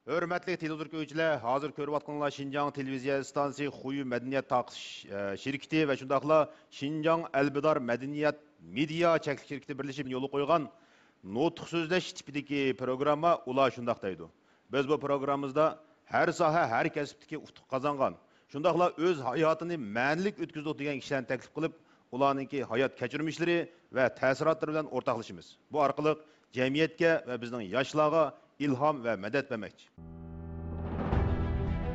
Hörmətli televizor hazır görüp atqanlar Şinjan televiziya stansiyası Xuyu Mədəniyyət Taqış şirketi və şundaqla Şinjan Elbidar Mədəniyyət Media çəklik şirketi birləşib yolu qoyğan Nutq sözləş tipidagi programma ular şundaq deydi. Biz bu programımızda hər sahə, hər kəsbdəki utuq qazanğan, şundaqla öz həyatını mənlik ötküzdük degan kişilərni təklif qılıb, ularningki hayat keçirmişləri və təsiratları bilan ortaqlaşımız. Bu arqılıq cəmiyyətə və bizning yoshlarga ilham və mədət verməkçi.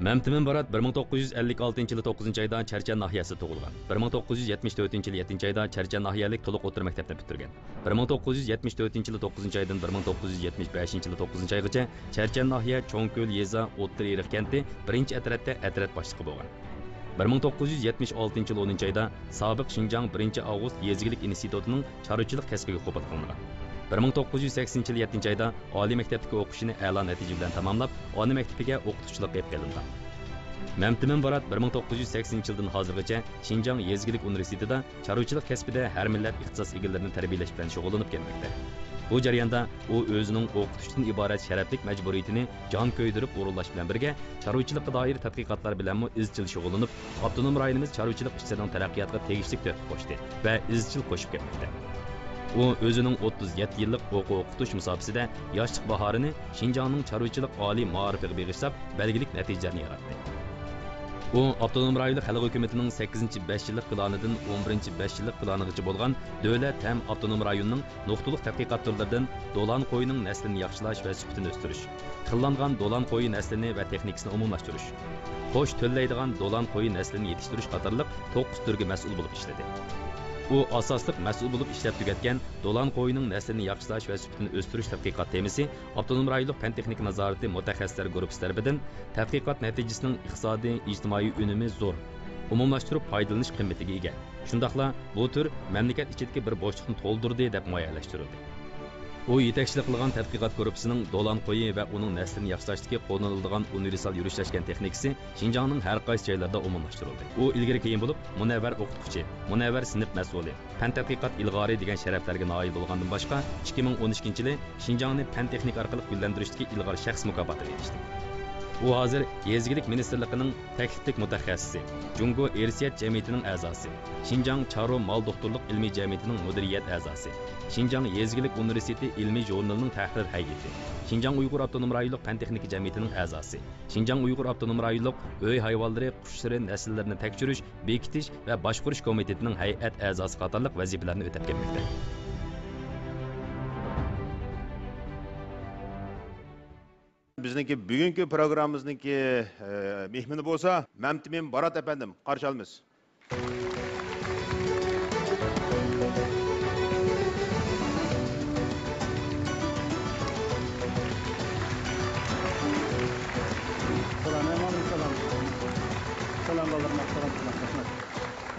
Məmtimin Barat 1956 yılı 9 ayda Çərçən nahiyasida tug'ilgan. 1974 yılı 7 ayda Çərçən nahiyalik to'liq o'rta maktabni bitirgan. 1974 yılı 9 aydan 1975 yılı 9 aygacha Çərçən nahiya Cho'ngko'l yeza O'ttir Eriq kenti 1-atratda atrat boshlig'i bo'lgan. 1976 yılı 10 ayda sobiq Şinjan 1 Avgust yezigilik institutining chorvachilik kasbiga qabul qilingan. 1980 yılı 7 ayda oliy maktabdagi o'qishini a'lo natija bilan tamomlab, oliy maktabiga o'qituvchilik qilib kelingan. Məmtimin Barat 1980 yıldan hozirgacha Şinjan yezigilik universitetida chorvachilik kasbida har millat ixtisos egalarini tarbiyalash bilan shug'ullanib kelmoqda. Bu jarayonda u o'zining o'qituvchidan iborat sharaflik majburiyatini jon ko'ydirib o'rinlash bilan birga chorvachilikqa doir tadqiqotlar bilanmi izchil shug'ullanib, avtonom rayonimiz chorvachilik ishlarining taraqqiyotiga tegishli to'hfa qo'shdi va izchil qo'shib kelmoqda. U o'zining 37 yillik o'quv-o'qitish musofasida yoshlik bahorini Şinjanning chorvachilik oliy ma'rifiga bag'ishlab, belgilik natijalarni yaratdi. U avtonom rayonlik xalq hukumatining 8-5 yillik planidan 11-5 yillik planigacha bo'lgan davlat ham avtonom rayonning nuqtaliq tadqiqot turlaridan do'lan qo'yining naslini yaxshilash va sifatini o'stirish, xillangan do'lan qo'yi naslini va texnikasini umumlashtirish, qo'sh to'llaydigan do'lan qo'yi naslini yetishtirish qatorliq 9 turga mas'ul bo'lib ishladi. U asosliq mas'ul bo'lib ishlab tugatgan do'lan qo'yining naslini yaxshilash va sifatini o'stirish tadqiqot temasi avtonom rayonlik fan texnika nazorati mutaxassislar guruhi tarafidan tadqiqot natijasining iqtisodiy, ijtimoiy unumi zo'r, umumlashtirib foydalanish qimmatiga ega. Shundaqla bu tur mamlakat ichidagi bir bo'shliqni to'ldirdi deb muayyanlashtirildi. U yetakchilik qilgan tadqiqot guruhining do'lan qo'yi va uning naslini yaxshilashdagi qo'llaniladigan universal yurishlashgan texnikasi Şinjanning har qaysi joylarda umumlashtirildi. U ilgari keyin bo'lib munavvar o'qituvchi, munavvar sinf mas'uli, fan tadqiqot ilg'ori degan sharaflarga noil bo'lgandan boshqa 2012-yili Şinjanni fan texnik orqali gullantirishdagi ilg'or shaxs mukofotini erishdi. U hozir yezigilik ministerligining takliflik mutaxassisi, Jungo Ersiyat jamiyatining a'zosi, Şinjan Charo Mal doktorlik ilmiy jamiyatining mudiriyat a'zosi, Şinjan yezigilik universiteti ilmiy jurnalining tahrir hay'ati, Şinjan Uyg'ur avtonom rayonlik fan texnika jamiyatining a'zosi, Şinjan Uyg'ur avtonom rayonlik uy hayvonlari, qushlari naslarini tekshirish, bekitish va boshqarish komitetining hay'at a'zosi qatorliq vazifalarni o'tab kelmoqda. Bizniki bugungi programmamizniki mehmoni bo'lsa, Məmtimin Barat efendim, qarshi olamiz.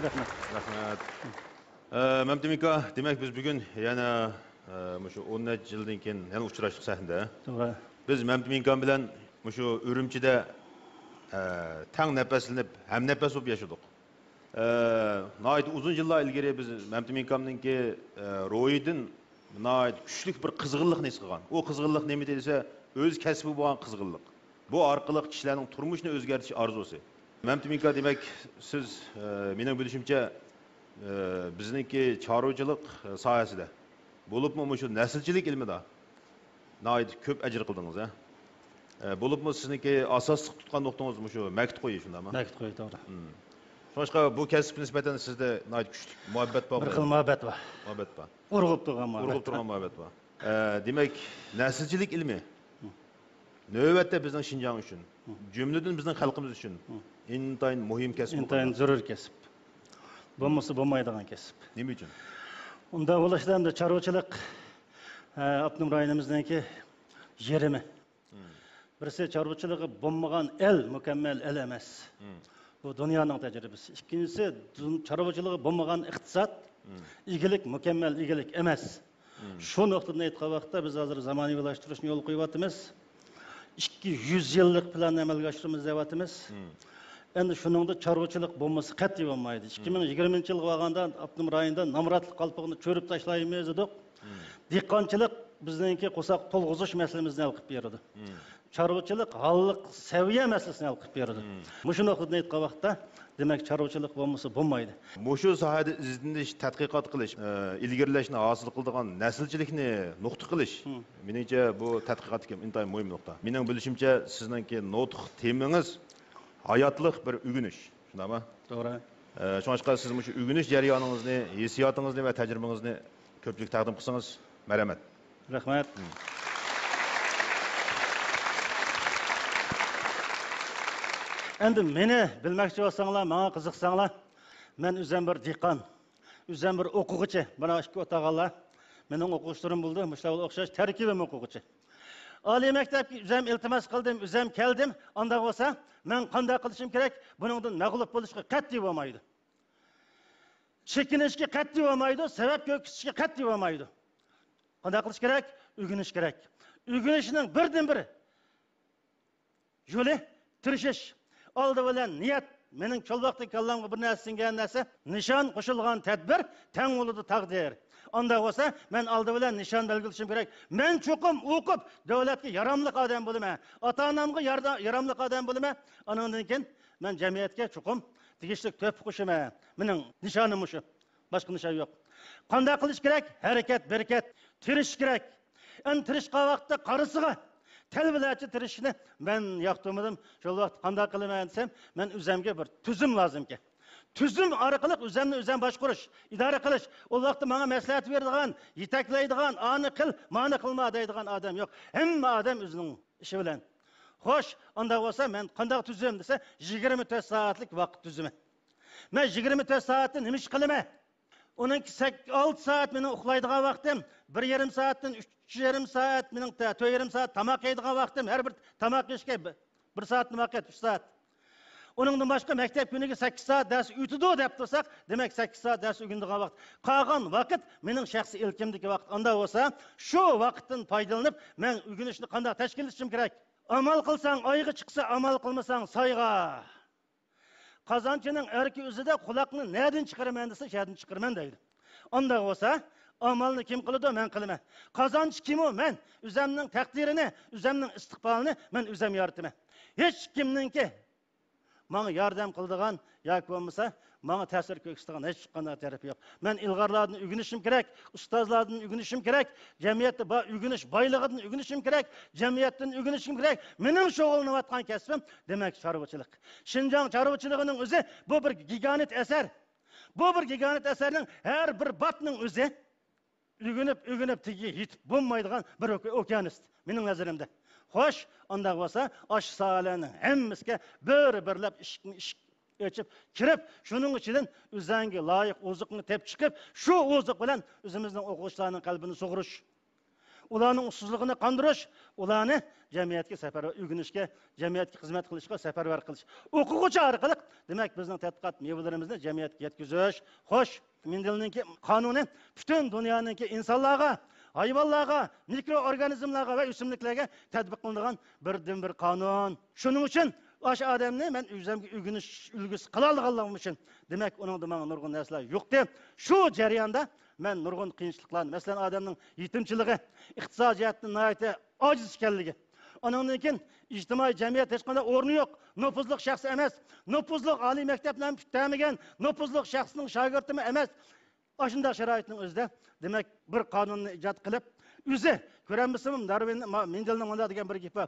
Rahmat. Məmtim aka, demək biz bugün yana şu 10 yıldan keyin yana uchrashdik sahnada. To'g'ri. Biz Məmtim aka bilan şu Ürümçide tang nafaslanib, ham nafas bo'lib yashadik. Nəhayət uzun yıllar ilgari biz Məmtim akamninki ro'yidan nəhayət kuchli bir qizg'inlikni his qilgan. O qizg'inlik nima desa, o'z kasbi bo'lgan qizg'inlik. Bu orqali kishilarning turmushini o'zgartirish orzusi. Məmtim aka demak, siz mening bilishimcha bizniki chorvachilik sohasida bo'libmi shu naslchilik ilmida nəhayət ko'p ajr qildingiz, ha? Bo'libmi sizniki asosliq tutgan nuqtangiz shu makt qo'yi shundami? Makt qo'yi, to'g'ri. Boshqa bu kasb nisbatan sizda nəhayət kuchli muhabbat bor. Bir xil muhabbat bor. Muhabbat bor. Urg'ib turgan muhabbat. Urg'ib turgan muhabbat bor. Demak, naslchilik ilmi navbatda bizning Şinjan uchun, jumladan bizning xalqimiz uchun intayin muhim kasb. Intayin zarur kasb. Bo'lmasa bo'lmaydigan kasb. Nima uchun? Unda bo'lishdan chorvachilik avtonom rayonimizniki yerimi. Birisi chorvachiligi bo'lmagan el mukammal el emas. Bu dunyoning tajribasi. Ikkinchisi chorvachiligi bo'lmagan iqtisod, egilik mukammal egilik emas. Shu nuqtadan aytgan vaqtda biz hozir zamonaviylashtirish yo'l qo'yyapmiz. 200 yillik planni amalga oshiramiz deyapmiz. Endi shuningda chorvachilik bo'lmasa qat'iy bo'lmaydi. 2020 yilga borganda avtonom rayonda namratlik qalpog'ini cho'rib tashlaymiz dedik. Dehqonchilik bizningki qo'saq to'lg'izish masalamizni hal qilib berdi. Chorvachilik g'alliq saviya masalasini hal qilib berdi. Mushuni aytgan vaqtda demak chorvachilik bo'lmasa bo'lmaydi. Mushu sohada izlanish, tadqiqot qilish, ilgarilashni hosil qiladigan naslchilikni nuqta qilish. Meningcha bu tadqiqotga intayin muhim nuqta. Mening bilishimcha sizningki nutq temingiz hayotlik bir o'rganish. Shundaymi? To'g'ri. Shunga siz shu o'rganish jarayoningizni, hissiyotingizni va tajribangizni ko'pchilik taqdim qilsangiz, marhamat. Rahmat. Endi meni bilmoqchi bo'lsanglar, menga qiziqsanglar, men o'zim bir dehqon, o'zim bir o'quvchi, mana ikki o'tag'anlar mening o'quvchilarim bo'ldi, mushtabil o'xshash tarkibim o'quvchi. Oliy maktabga o'zim iltimos qildim, o'zim keldim, unda bo'lsa, men qanday qilishim kerak? Buningdan mag'lub bo'lishga qat'iy bo'lmaydi. Chekinishga qat'iy bo'lmaydi, sabab ko'rsatishga qat'iy bo'lmaydi. Qanday qilish kerak? O'rganish kerak. O'rganishning birdan-bir yo'li tirishish. Oldi bilan niyat, mening cho'lvaqda kallamga bir narsa singan narsa, nishon qo'shilgan tadbir, tang bo'ladi taqdir. Onda bo'lsa, men oldi bilan nishon belgilashim kerak. Men cho'qim o'qib, davlatga yaramli odam bo'laman. Ota-onamga yaramli odam bo'laman. Anandan keyin men jamiyatga cho'qim tegishli to'p qo'shaman. Mening nishonim shu. Boshqa nishon yo'q. Qanday qilish kerak? Harakat, barakat, tirish kerak. Tirishqa vaqtda qarisiga talbilachi tirishni men yoqtirmadim. Shu vaqt qanday qilaman desam, men o'zimga bir tuzum lozimki. Tuzum orqali o'zimni o'zim boshqarish, idora qilish. O vaqtda menga maslahat beradigan, yetaklaydigan, ani qil, mani qilma deydigan odam yo'q. Hamma odam o'zining ishi bilan. Xo'sh, unda bo'lsa men qanday tuzum desa, 24 soatlik vaqt tuzumi. Men 24 soatni nima ish qilaman? Onun 6 saat mening uxlaydigan vaqtim, 1,5 soatdan 3,5 soat mening 4,5 soat tamoq yeydigan vaqtim, har bir tamoq yeyishga 1 soat vaqt, 3 soat. Onundan başqa maktab kuniga 8 soat dars o'tidi deb tursak, demak 8 soat dars o'rganadigan vaqt. Qolgan vaqt mening shaxsiy ilkimdagi vaqt. Unda bo'lsa, shu vaqtdan foydalanib, men o'rganishni qanday tashkillashim kerak? Amal qilsang oyga chiqsa, amal qilmasang soyga. Qozonchining erki o'zida quloqni nerdan chiqaraman desa, sherdan chiqaraman deydi. Unda bo'lsa, amalni kim qiladi? Men qilaman. Qozonchi kim u? Men o'zimning taqdirini, o'zimning istiqbolini men o'zim yarataman. Hech kimninki menga yordam qiladigan yoki bo'lmasa, menga ta'sir ko'rsatadigan hech qanday taraf yo'q. Men ilg'orlardan o'rganishim kerak, ustozlardan o'rganishim kerak, jamiyatda bor o'rganish boyligidan o'rganishim kerak, jamiyatdan o'rganishim kerak. Mening shug'ullanayotgan kasbim demak chorvachilik. Shinjong chorvachiligining o'zi bu bir gigant asar. Bu bir gigant asarning har bir batning o'zi o'rganib tigi yetib bo'lmaydigan bir okeanist mening nazarimda. Xo'sh, unda bo'lsa, osh sohalarning hammasiga bir-birlab ish ochib kirib, shuning ichidan o'zingga loyiq oziqni tep chiqib, shu oziq bilan o'zimizning o'quvchilarning qalbini sug'urish, ularning usuzligini qondirish, ularni jamiyatga safarbar o'rganishga, jamiyatga xizmat qilishga safarbar qilish. O'quvchi orqali demak bizning tadqiqot mevalarimizni jamiyatga yetkazish. Xo'sh, Mendelninki qonuni butun dunyoniki insonlarga, hayvonlarga, mikroorganizmlarga va o'simliklarga tatbiq qilinadigan birdan-bir qonun. Shuning uchun o'sha odamni men o'zimga o'rganish ulgusi qila olganligim uchun demak uningda menga nurg'un narsalar yo'q deb, shu jarayonda men nurg'un qiyinchiliklarni, masalan, odamning yetimchiligi, iqtisodiyotning nihoyatda ojiz ekanligi, ondan keyin ijtimoiy jamiyat hech qanday o'rni yo'q, nufuzli shaxs emas, nufuzli oliy maktablarni bitamagan, nufuzli shaxsning shogirdimi emas. Ashunday sharoitning o'zida demak bir qonunni ijod qilib, o'zi ko'ramizmi Darwin Mendelning onda degan bir gapi.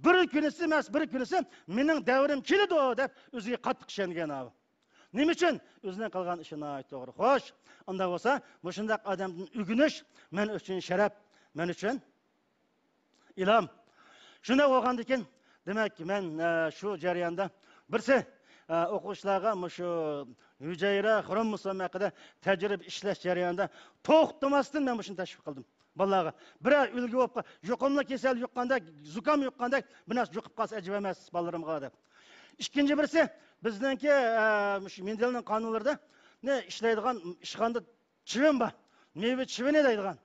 Bir kunisi emas, bir kunisi mening davrim keladi deb o'ziga qattiq ishongan abi. Nima uchun? O'zining qilgan ishini to'g'ri. Xo'sh, unda bo'lsa, shunday odamdan o'rganish men uchun sharaf, men uchun ilhom. Shunda bo'lgandan keyin demak men shu jarayonda birsi o'quvchilarga shu hujayra xromosom haqida tajriba ishlash jarayonida to'xtamasdan men shuni tashviq qildim. Bolalarga biror ulgi bo'lib, yuqumli kasal yuqqanda, zukam yuqqanda bu narsa yuqib qolsa ajib emas bolalarimga deb. Ikkinchi birisi bizningki Mendelning qonunlarida ne ishlaydigan ishxonada chivin bor. Meva chivini deydigan.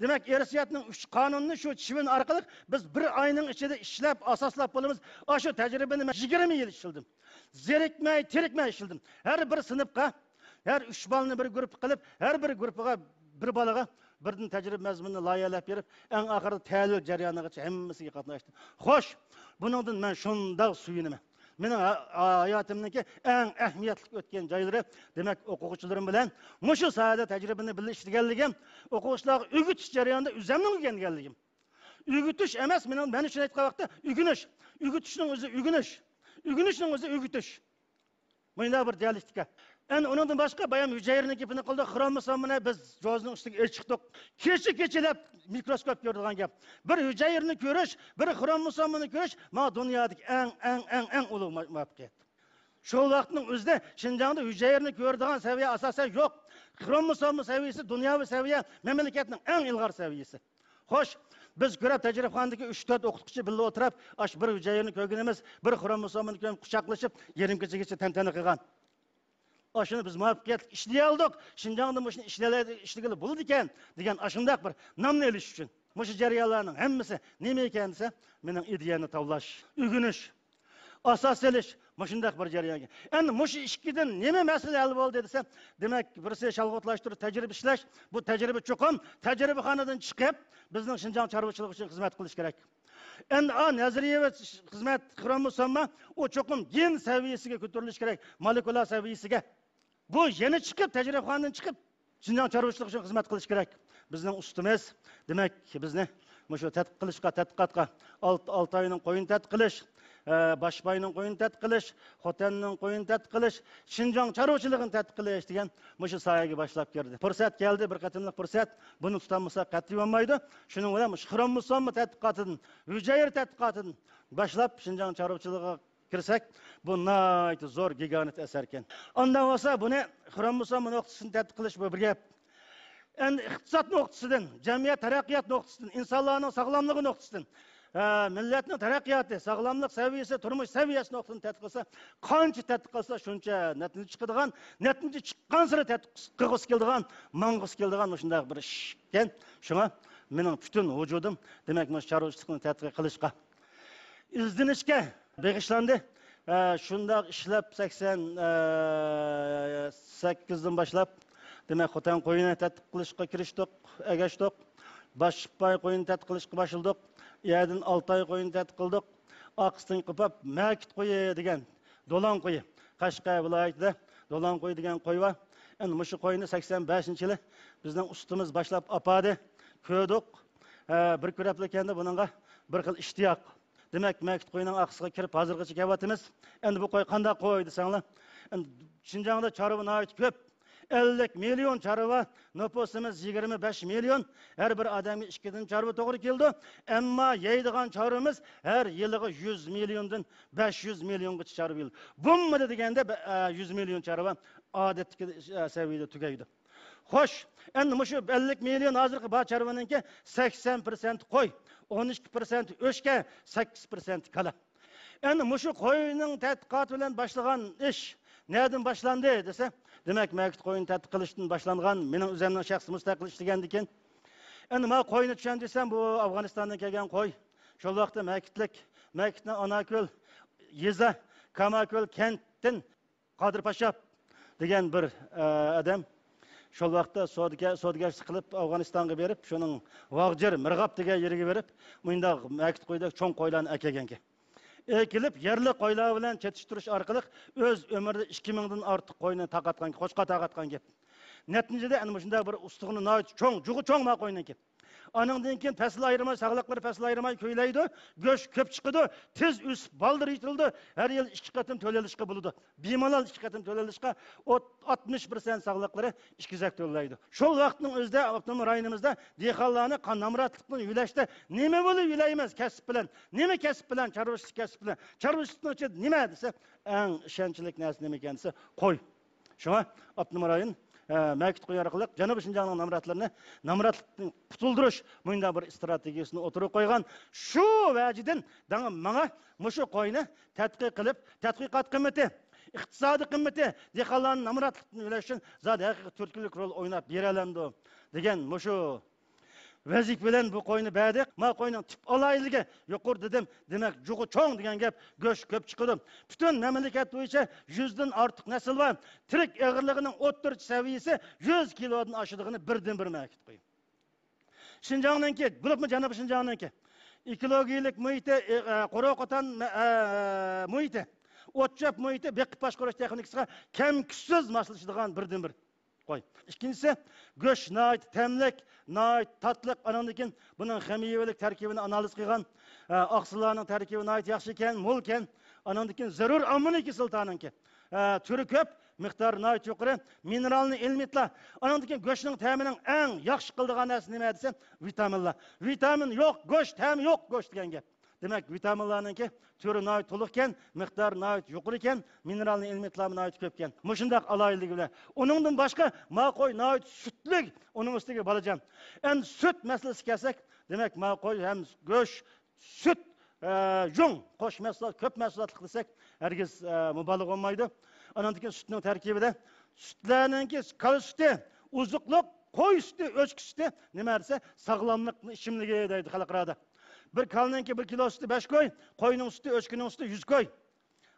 Demak, irsiyatning 3 qonunini shu chivin orqali biz bir oyning ichida ishlab, asoslab bo'lamiz. Shu tajribani men 20 yil ishildim. Zerikmay, tirikmay ishildim. Har bir sinfga, har 3 balani bir guruh qilib, har bir guruhga bir balaga birden tecrübe mezmununu layihəlep berip, en ahırda təhlil jarayonigacha hammasiga qatnaşdım. Xoş, buningdan ben şundaq suyunaman. Mening hayatımdaki en ehemmiyetli ötken joylari, demek o'quvchilarim bilan mushu sohada tajribani birga ishlaganligim, o'quvchilarga o'rgatish jarayonida o'zimning o'rganganligim. O'rgatish emas, men uchun aytgan vaqtda o'rganish. O'rgatishning o'zi o'rganish. O'rganishning o'zi o'rgatish. Bunda bir dialektika. En ondan başka bayan hücrenin gipini kıldı. Kromosomuna biz gözünün üstüne çıktık. Keçelep mikroskop gördüğün gap. Bir hücrenin görüş, bir kromosomunu görüş, ma dünyadaki en ulu muhabbet. Şu vaktinin özde Şinjan'da hücrenin gördüğün seviye asasen yok. Kromosomu seviyesi, dünyavi seviye, memleketinin en ilgar seviyesi. Hoş, biz görüp tecrübexandaki 3-4 okutkuchi birga oturup, aş bir hücrenin kögünümüz, bir kromosomunu kögünüp kucaklaşıp, yerim keçe tentene kılgan. Aşını biz muvaffakiyetli işleye aldık. Şinjan'da muşunu işlegeli buldu diken, degen aşındak bir namını eliş için. Muşu jarayonlarning hemmisi neme ekansa, mening ideyani tavlash, ügünüş, asas elish, muşundak bir jarayon. Endi muşu ishkidan neme masala hal bo'ldi desam, demak, birisi shalg'otlashtirib tajriba ishlash, bu tajriba cho'qim, tajribaxonadan chiqib, bizning Şinjan chorvachilik uchun xizmat qilish kerak. Endi nazariya va xizmat kromosoma o cho'qim gen saviyasiga ko'tarilish kerak, molekular saviyasiga. Bu yeni çıkıp, tecrübexonadan çıkıp, Şinjan chorvachilik uchun xizmat qilish kerak. Bizning ustimiz, demak, bizni mushu tadqiq qilishga, tadqiqotga 6 oyning qo'yin tadqiq qilish, boshbayning qo'yin tadqiq qilish, xotanning qo'yin tadqiq qilish, Şinjan chorvachiligini tadqiq qilish degan mushu sohaga boshlab kirdi. Fursat keldi, bir qatimliq fursat. Buni tutamasa qat'iy bo'lmaydi. Shuning bilan kromosoma tadqiqotidan, hujayr tadqiqotidan boshlab Şinjan chorvachiligiga kirsak, bu nayt zor gigant eserken. Ondan olsa bunu kromosom noktasını tədqiq qilish bu bir gap. Endi iqtisod nuqtasidan, jamiyat taraqqiyot nuqtasidan, insonlarning sog'lomligi nuqtasidan, millatning taraqqiyoti, sog'lomlik saviyasi, turmush saviyasi nuqtasini tədqiq qilsa, qancha tədqiq qilsa shuncha natija chiqadigan, natija chiqqan sira tədqiq qilg'is keladigan, mang'is keladigan shunday bir ish ekan. Shunga mening butun vujudim, demak, mana chorvachilikni tədqiq qilishga, izlanishga beg'ishlandı. Şunda işlep 88'den başlap, demek xotan qo'yini tadqiq qilishga kirishdik, agashdik. Boshpay qo'yini tadqiq qilishga başladik. Yerdan 6 oy qo'yini tadqiq qildik. Aqstin qilib, makit qo'yi degan, do'lan qo'yi. Qashqar viloyatida do'lan qo'yi degan qo'y bor. Endi mushu qo'yini 85-yili bizning ustimiz başlap apadi, ko'rdik. Bir ko'raplar ekanda buningga bir xil ishtiyoq. Demek makit qo'yining aqsiga kirib hozirgacha kelyapmiz. Endi bu qo'y qanday qo'y desanglar, endi Şinjanda chorva nihoyat ko'p. 50 milyon chorva, nüfusimiz 25 milyon. Her bir odamga 2 dan chorva to'g'ri keldi. Ammo yeydigan chorvamiz her yiliga 100 milyondan 500 milyongacha chorva keldi. Bo'lmadi deganda 100 milyon chorva odatdagi saviyada tugaydi. Xo'sh, endi mushu 50 milyon hozirgi bor chorvaninki 80% qo'y, 12% o'shka, 8% kala. Endi mushu qo'yning tadqiqoti bilan boshlagan ish nereden başlandı dese, demek makit qo'yini tadqiq qilishdan boshlangan, mening o'zimning shaxsiy mustaqil ishlagan ekan. Endi men qo'yini tushun desam, bu Afg'onistondan kelgan qo'y. Şol vaqtda makitning Onako'l, Yeza, Kamako'l kentdan Qodir Pasha degan bir odam şol vaqtda sodgarchilik qilib Afg'onistonga berib, shuning Vog'jir, Mirg'ab degan yerga berib, bunda makit qo'yda cho'ng qo'ylarni akaganki. Ekilip yerli qo'ylar bilan chetishtirish orqali o'z ömrida 2000 dan ortiq qo'yni taqatgan, qo'shqa taqatgan gap. Neticede ana shunday bir ustuqni noyt cho'ng, jugi cho'ng ma qo'yniki. Anından keyin fasl ayırma, sağlıkları fasl ayırma köyleydi. Göç köp çıkıdı, tez üst baldır yitildi. Her yıl 2 katım tölelişke buludu. Bimalal 2 katım tölelişke 60% sağlıkları 2 zak töleydi. Şol vaktinin özde Avtonom rayonimizda dehqonlarni qannamratlıqni yülashdi. Nima bo'lib yulaymiz kasb bilan? Nima kasb bilan? Chorvachilik kasb bilan. Chorvachilikni ichida nima desa, eng ishonchli narsa nima ekan desa, qo'y. Shunga Avtonom rayon makit qo'y orqali Janubiy Şinjanning namratlikdan qutuldirish bunda bir strategiyasini o'tirib qo'ygan. Shu vajidan menga mushu qo'yni tadqiq qilib, tadqiqot qimmati, iqtisodiy qimmati dehqonlarning namratlikdan ulash uchun zot haqiqiy turtkilik rol o'ynab beralamdi degan mushu vazik bilan bu qo'yni berdik. Ma qo'yning tip olayligi yuqur dedim. Demak, jugi cho'ng degan gap go'sht ko'p chiqdi. Butun mamlakat bo'yicha 100 dan ortiq nasl var. Tirik og'irligining o'rtacha saviyasi 100 kilodan oshadiganini birdan bir makit qo'ying. Şinjan'ınki, grupmu Janub Şinjan'ınki. Ekologiyilik muhiti, qora qotan muhiti, o'tchap muhiti beqib boshqarish texnikasiga kam kuchsiz moslashadigan birdan bir. Qo'y. İkincisi, go'sht nayt, temlik, nayt, tatliq, anandan keyin buning ximiyavilik tarkibini analiz qilgan, oqsillarning tarkibi nayt yaxshi ekan, mo'l ekan, anandan keyin zarur amino kislotaninki. Türü ko'p, miqdori nayt yuqori, mineralni ilmitlar. Anandan keyin go'shtning ta'mining eng yaxshi qildigan narsa nima desa, vitaminlar. Vitamin yo'q, go'sht ta'mi yo'q go'sht degan gap. Demek vitaminlarninki türü nayt to'liq ekan, miqdori nayt yuqori ekan, mineralni ilmitlar nayt ko'p ekan. Mushundaq aloyligi bilan. Uningdan boshqa ma'qo'y nayt sutlik, uning ustiga bolajon. Endi sut masalasi kelsak, demak ma'qo'y ham go'sht, sut jung qo'sh mahsulot, ko'p mahsulotlik desak, hargiz mubolag'a bo'lmaydi. Anandan keyin sutning tarkibida sutlarninki kal suti, uzuqliq, qo'y suti, o'chki suti nima desa, sog'lomlikni ichimligi deydi xalqarada. Bir kalninki 1 kilo sütü 5 koy, koyunun sütü, öçkünün sütü 100 koy.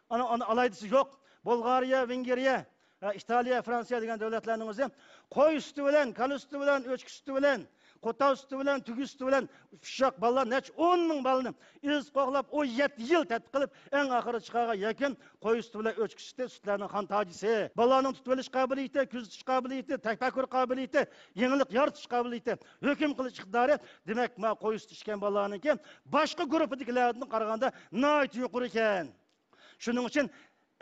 Onu alaydısı yok. Bulgariya, Vengiriya, İtalya, Fransiya degan devletlerinin o'zi koy sütü bilen, kalı sütü bilen, öçkü sütü bilen, qo'tav sütü bilen, tügü sütü bilen, uşak balalar neç 10 ming balını iz qo'g'lab, o 7 yıl tadqiq qilib, eng oxiri chiqarga yakın koy sütü bilen, öçkü sütü, sütlerinin xon tojisi. Balalarning tutib olish qobiliyati, kuzatish qobiliyati, tafakkur qobiliyati, yengillik yaratish qobiliyati, hukm qilish iqtidori, demak, ma koy sütü ichgan balalarniki boshqa guruhdagilardan qaraganda nihoyat yuqori ekan. Shuning uchun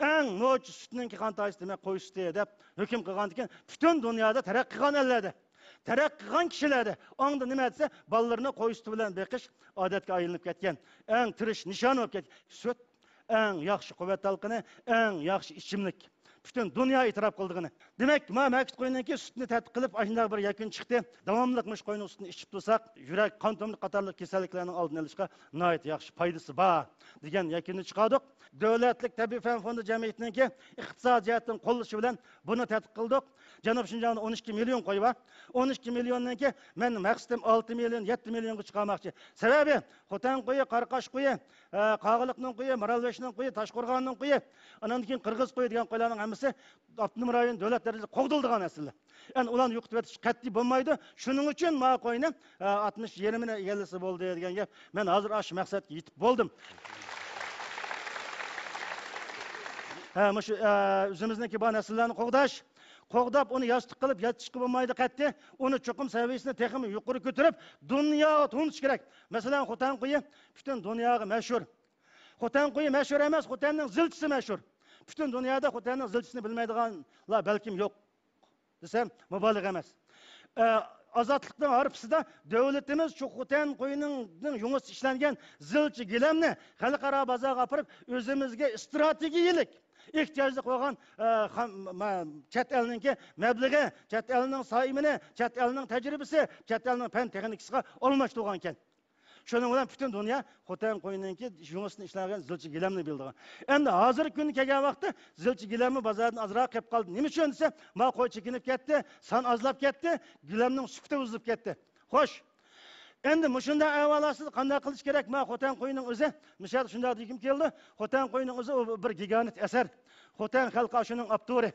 eng mo'j sütninki xon tojisi demak koy sütü deb hukm qilgan ekan, butun dunyoda taraqqiy qilgan ellarda. Taraqqiy qilgan kishilarda onda nima desa, bolalarni qo'y suti bilan beqish odatga aylanib ketgan. Eng tirish nishon bo'lib ketgan. Sut eng yaxshi quvvat talqini, eng yaxshi ichimlik. Butun dunyo e'tirof qildigini. Demak, ma makit qo'yindan sutni tadqiq qilib, ashunday bir yakun chiqdi. Davomli mush qo'yning sutini ichib tursak, yurak, qon tomir qatorliq kasalliklarning oldini olishga nihoyat yaxshi foydasi bor degan yakunni chiqardik. Davlatlik tabiiy fan fondi jamiyatininki iqtisodiy jihatdan qo'llashi bilan buni tadqiq qildik. Janub Şinjan'da 12 milyon qo'y bor. 12 milyonnanki men maqsadim 6 milyon, 7 milyonga chiqarmoqchi. Sababi Xotan qo'yi, Qarqash qo'yi, Qog'iliqning qo'yi, Maralveshning qo'yi, Toshqo'rg'onning qo'yi, andan keyin Qirg'iz qo'yi degan qo'ylarning hammasi Abdunum rayon davlat darajasida qo'g'dildigan narsalar. Yani ularni yo'qitib o'tish qat'iy bo'lmaydi. Shuning uchun ma qo'yni 60 yerimini egallasa bo'ldi degan gap. Men hozir ash maqsadga yetib bo'ldim. Shu o'zimizniki bor narsalarni qo'g'dab uni yostiq qilib yotishga bo'lmaydi qat'iy. Uni cho'qim saviyasini texmi yuqori ko'tarib, dunyoga tuntish kerak. Masalan, Xotan qo'yi butun dunyoga mashhur. Xotan qo'yi mashhur emas, Xotanning zilchisi mashhur. Butun dunyoda Xotanning zilchisini bilmaydiganlar balkim yo'q desam mubolag'a emas. Azatlıktan harpsida devletimiz şu Xotan qo'yining yunus ishlangan zilchi gilamni xalqaro bozorga olib o'zimizga strategiyalik ehtiyojli qo'ygan chet elninki mablag'i, chet elning soimini, chet elning tajribasi, chet elning fan texnikasiga almashtirgan ekan. Şunun bilan butun dunyo Xotan qo'yininki yunusni ishlangan zilchi gilamni bildigan. Endi hozirgi kunda kelgan vaqtda zilchi gilamni bozordan azroq kelib qoldi. Nima uchun desa, ma qo'y chekinib ketdi, son ozlab ketdi, gilamning sufati uzilib ketdi. Xo'sh. Endi mushunda avvalasiz qanday qilish kerak? Ma Xotan qo'yining o'zi, misol shunday degim keldi. Xotan qo'yining o'zi bir gigant asar. Xotan xalqi shuning avtori.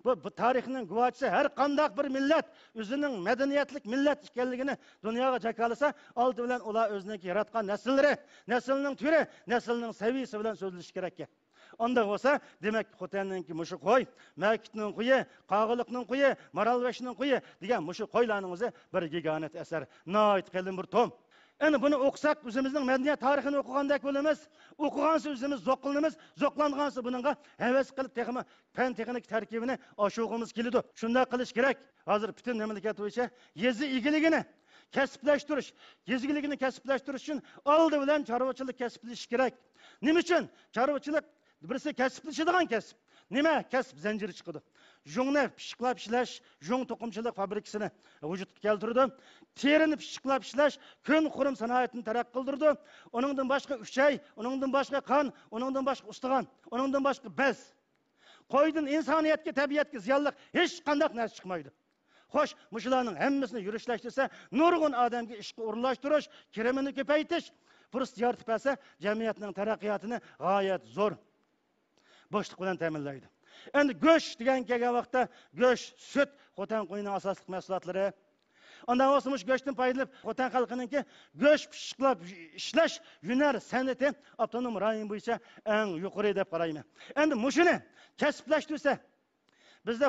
Bu tarixning guvohchisi, har qanday bir millat o'zining madaniyatlik millat ekanligini dunyoga jakalasa, oldi bilan ular o'zining yaratgan nasllari, naslning turi, naslning saviyasi bilan so'zlash kerak. Onda bo'lsa, demak Xotanninki mushu qo'y, Makitning qo'yi, Qog'iliqning qo'yi, Maralveshning qo'yi degan mushu qo'ylarning o'zi bir gigant asar. Nihoyat qalin bir tom. Endi buni o'qisak, o'zimizning madaniyat tarixini o'qigandek bo'lamiz. O'qigansiz o'zimiz zo'qlanamiz, zo'qlangansiz buningga havas qilib texmi fan texnik tarkibini oshug'imiz keladi. Shunday qilish kerak. Hozir butun mamlakat bo'yicha yezi egiligini kasblashtirish, yezigiligini kasblashtirish uchun oldi bilan chorvachilik kasblashish kerak. Nima uchun? Chorvachilik birisi kasblashadigan kasb. Nima? Kasb zanjiri chiqadi. Jungni pishiqlab ishlash, jung to'qimchilik fabrikasini vujudga keltirdi. Terini pishiqlab ishlash kun qurum sanoatini taraqqiy qildirdi. Uningdan boshqa uchay, uningdan boshqa qon, uningdan boshqa ustixon, uningdan boshqa bez. Qo'ydan insoniyatga, tabiatga ziyonli hech qanday narsa chiqmaydi. Xo'sh, mushularning hammasini yurishlashtirsa, nurg'un odamga ishga o'rinlashtirish, kirimini ko'paytirish, fursat yaratib bersa, jamiyatning taraqqiyotini g'oyat zo'r boshliq bilan ta'minlaydi. Endi go'sht degan kelgan vaqtda go'sht, sut Xotan qo'yining asosli mahsulotlari. Ondan olsunmuş göçtün paylanıp Xotan halkınınki göç pişiqlap işlash hüner san'ati avtonom rayon bo'yicha eng yuqori deb qarayman. Endi mushuni kasblashtirsa bizda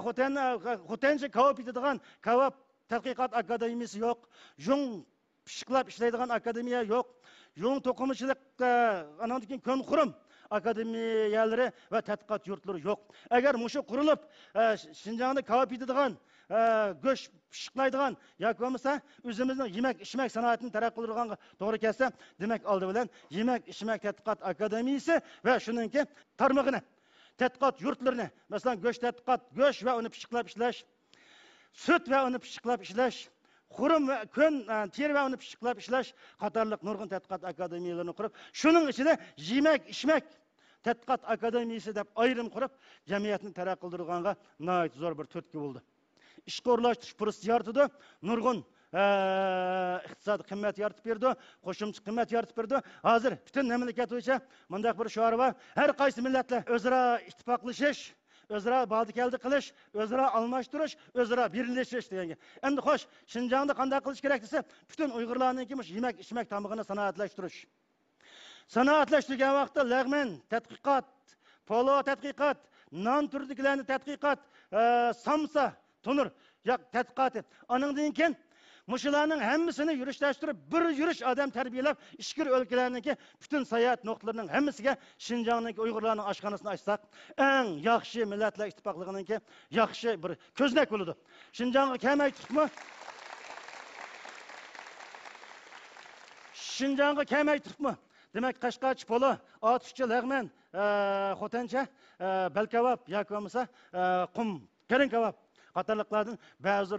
Xotancha kavop etadigan kavop tadqiqot akademiyasi yo'q. Jung pişiqlap ishlaydigan akademiya yo'q. Jung to'qimachilik andan keyin kun qurum akademiyalari va tadqiqot yurtlari yo'q. Agar mushu qurilib Şinjan'da kavop etadigan göç pişiqlaydigan yoki bo'lmasa o'zimizning yemak ichmak sanoatini taraqqiy qildirganga to'g'ri kelsa, demak oldi bilan yemak ichmak tadqiqot akademiyasi va shuningki tarmog'ini tadqiqot yurtlarini, masalan go'sht tadqiqot, go'sht va uni pişiqlab ishlash, süt va uni pişiqlab ishlash, xurum va kun teri va uni pişiqlab ishlash qatorliq nurg'un tadqiqot akademiyalarini qurib, shuning ichida yemak ichmak tadqiqot akademiyasi deb ayrim qurib, jamiyatni taraqqiy qildirganga nihoyat zo'r bir turtki bo'ldi. İşqi o'rlashtirish fursati yaratdi, nurg'un iqtisodiy qimmat yaratib berdi, qo'shimcha qimmat yaratib berdi. Hozir butun mamlakat bo'yicha bunday bir shior bor. Har qaysi millatlar o'zaro ittifoqlashish, o'zaro bodikaldi qilish, o'zaro almashtirish, o'zaro birlashish deganga. Endi xo'sh, Şinjan'da qanday qilish kerak desa, butun Uyg'urlarningki yemak ichmak tamog'ini sanoatlashtirish. Sanoatlashtirgan vaqtda lag'man tadqiqot, polo tadqiqot, non turdiklarini tadqiqot, samsa Tunur, ya tədqiqatı. Anından keyin muşularning hammasini yurishlashtirib, bir yurish odam tarbiyalab, ishkir o'lkalarniki bütün sayohat nuqtalarining hammasiga Şinjan'dagi Uyg'urlarning oshxonasini ochsak, eng yaxshi millatlar ittifoqligininki yaxshi bir ko'znak bo'ladi. Şinjan'ga kelmay turibmi? Şinjan'ga kelmay turibmi? Demak, Qashqach, Polo, Otishchi, Lag'man, Xotancha, Balkavob yoki bo'lmasa qum, karin kavob qatorliqlardan ba'zi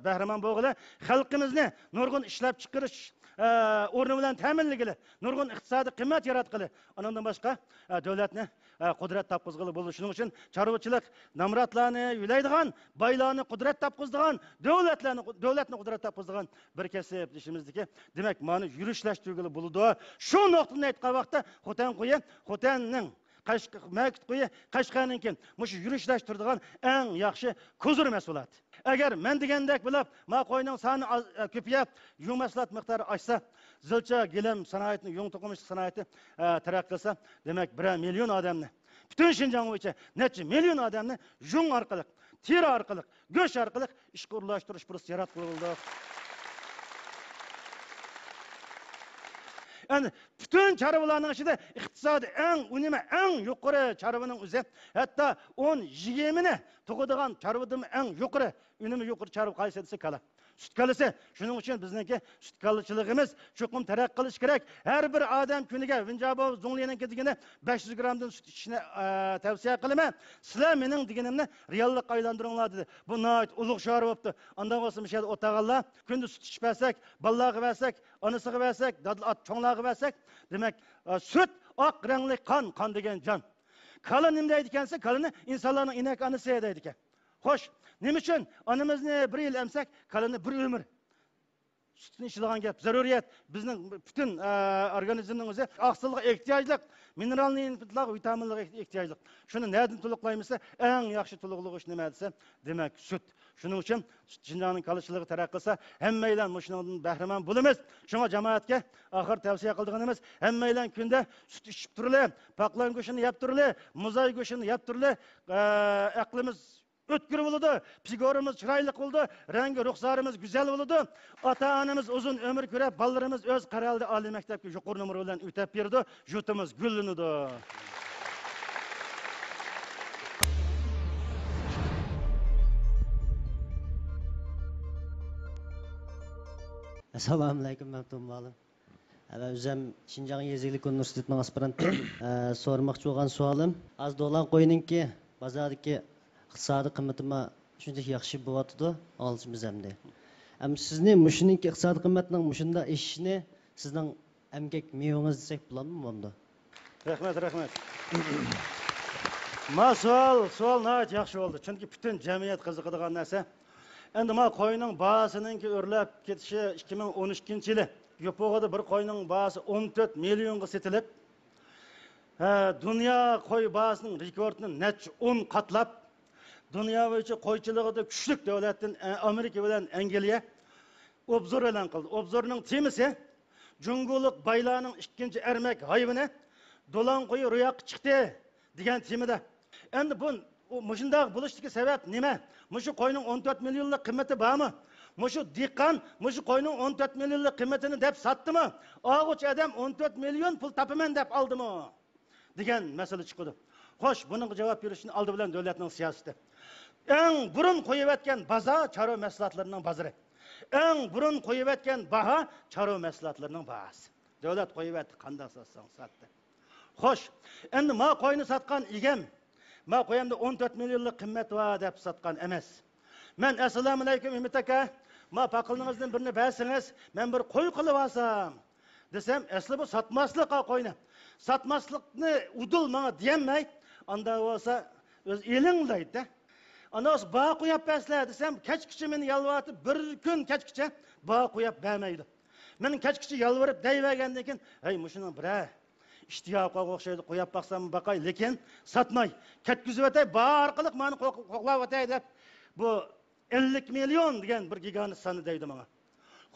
bahramon bo'lg'ili xalqimizni nurg'un ishlab chiqarish o'rni bilan ta'minligili, nurg'un iqtisodiy qimmat yaratgili, undan boshqa davlatni qudrat topqizgili bo'ldi. Shuning uchun chorvachilik namratlarni yulaydigan, boylarni qudrat topqizdigan, davlatni qudrat topqizdigan bir kasb ishimizdiki, demak, mana yurishlashtirgili bo'ldi. Shu nuqtani aytgan vaqtda Xotanning Makit qo'yi Qashqarninki mush yurishlashtiradigan eng yaxshi ko'zir mahsulot. Agar men degandek bilib, ma qo'yning soni ko'payib, yung mahsulot miqdori oshsa, zilcha gilam sanoatini, yung to'qimachilik sanoati taraqqiy qilsa, demak 1 million odamni, butun Şinjan bo'yicha necha million odamni yung orqali, teri orqali, go'sht orqali ishga o'rlashtirish fursati yaratildi. Yani bütün çarvalarning ichida iqtisodi eng unumi eng yuqori çarvanın o'zi, hatto 10-20ni tug'adigan çarvadan eng yuqori unumi yuqori çarva qaysi desa kala. Süt kalisi. Shuning uchun bizniki süt kalchiligimiz cho'qim taraqqiy qilish kerak. Har bir odam kuniga Vinjabo Zunglining deganini 500 gramdan süt ichishni tavsiya qilaman. Sizlar mening deganimni reallikqa aylantiringlar dedi. Bu nihoyat ulug' shior bo'libdi. Undan bo'lsa mishal o'tag'allar kunda süt ichib bersak, bolalarga bersak, onasiga bersak, cho'nglarga bersak, demak süt oq rangli qon degan jon. Kala nima deydi ekansa, kalani insonlarning inak onasi deydi ekan. Xo'sh, nima uchun onamizni 1 yil emsak, kalani 1 umr sütni ichadigan gap, zaruriyat. Bizning butun organizmning o'zi oqsilga ehtiyojli, mineralni inputlar, vitaminlarga ehtiyojli. Shuni nerdan to'liqlaymiz? Eng yaxshi to'liqligi nima desa, demak süt. Shuning uchun Şinjanning kalchiligi taraqqiy qilsa, hammanglar mushundan bahramand bo'lamiz. Shunga jamoatga oxir tavsiya qilganimiz, hammanglar kunda süt ichib turlar, paqlan go'shtini yeb turlar, muzay go'shtini yeb turlar, aqlimiz o'tkir bo'ladi, psigorimiz chiroyli bo'ldi, rangi ruxsarimiz go'zal bo'ladi. Ota-onamiz uzun umr ko'rib, bolalarimiz o'z qaraldi oliy maktabga yuqori numr bilan o'tab berdi, yurtimiz gullanadi. Assalomu alaykum, Mamtun Malim. O'zim Şinjan Yeziklik Universitetining aspiranti. So'ramoqchi bo'lgan savolim, az dolan qo'yiningki, bozordagi iqtisodiy qimmatimi shuncha yaxshi bo'lyapti, olishimiz hamda. Sizni mushuning iqtisodiy qimmatning mushunda ishini sizning emgak mevangiz desak bo'ladimi bunda? Rahmat. Ma savol nihoyat yaxshi bo'ldi. Chunki butun jamiyat qiziqadigan narsa. Endi ma qo'yning bahosining o'rlab ketishi 2012-yili Yo'pog'ada bir qo'yning bahosi 14 millionga sotilib, dunyo qo'y bahosining rekordini necha 10 qatlab Dünya bo'yicha qo'ychiligida kuchli davlatdan Amerika bilan Angliya obzor e'lon qildi. Obzorning temisi Jungolik baylarning ikkinchi ermak hayvoni do'lan qo'yi ro'yoqqa chiqdi degan temada. Endi bu mushundaq bo'lishdagi sabab nima? Mushu qo'yning 14 millionlik qiymati bormi? Mushu dehqon mushu qo'yning 14 millionlik qiymatini deb satdimi? Og'uch odam 14 million pul topaman deb oldimi? degan masala chiqdi. Xo'sh, buning javob berishni oldi bilan davlatning siyosati. Eng burun qo'yayotgan bozor chorva mahsulotlarining bozori. Eng burun qo'yayotgan baho chorva mahsulotlarining bahosi. Davlat qo'yayotdi, qanday satsang satdi. Xo'sh, endi ma qo'yni satgan egam, ma qo'yamda 14 millionlik qiymat va deb satgan emas. Men assalomu alaykum Ümit aka, ma paqilingizdan birini bersangiz, men bir qo'y qilib olsam desam, asli bu satmaslik qo'yni. Satmaslikni udul menga diyemay, anda olsa o'z elinglaydi. Ana o'z bağ qo'yib bersizlar desam, kechkicha meni yalvatib bir kun kechkicha bağ qo'yib bermaydi. Men kechkicha yalvarib deyvergandan keyin, "Ey, mushuni bir ishtiyoqqa o'xshaydi, qo'yib baqsam baqay, lekin satmay, ketkizib o'tay, bağ orqali meni qo'qlab o'tay" deb bu 50 million degan bir gigani sani deydi menga.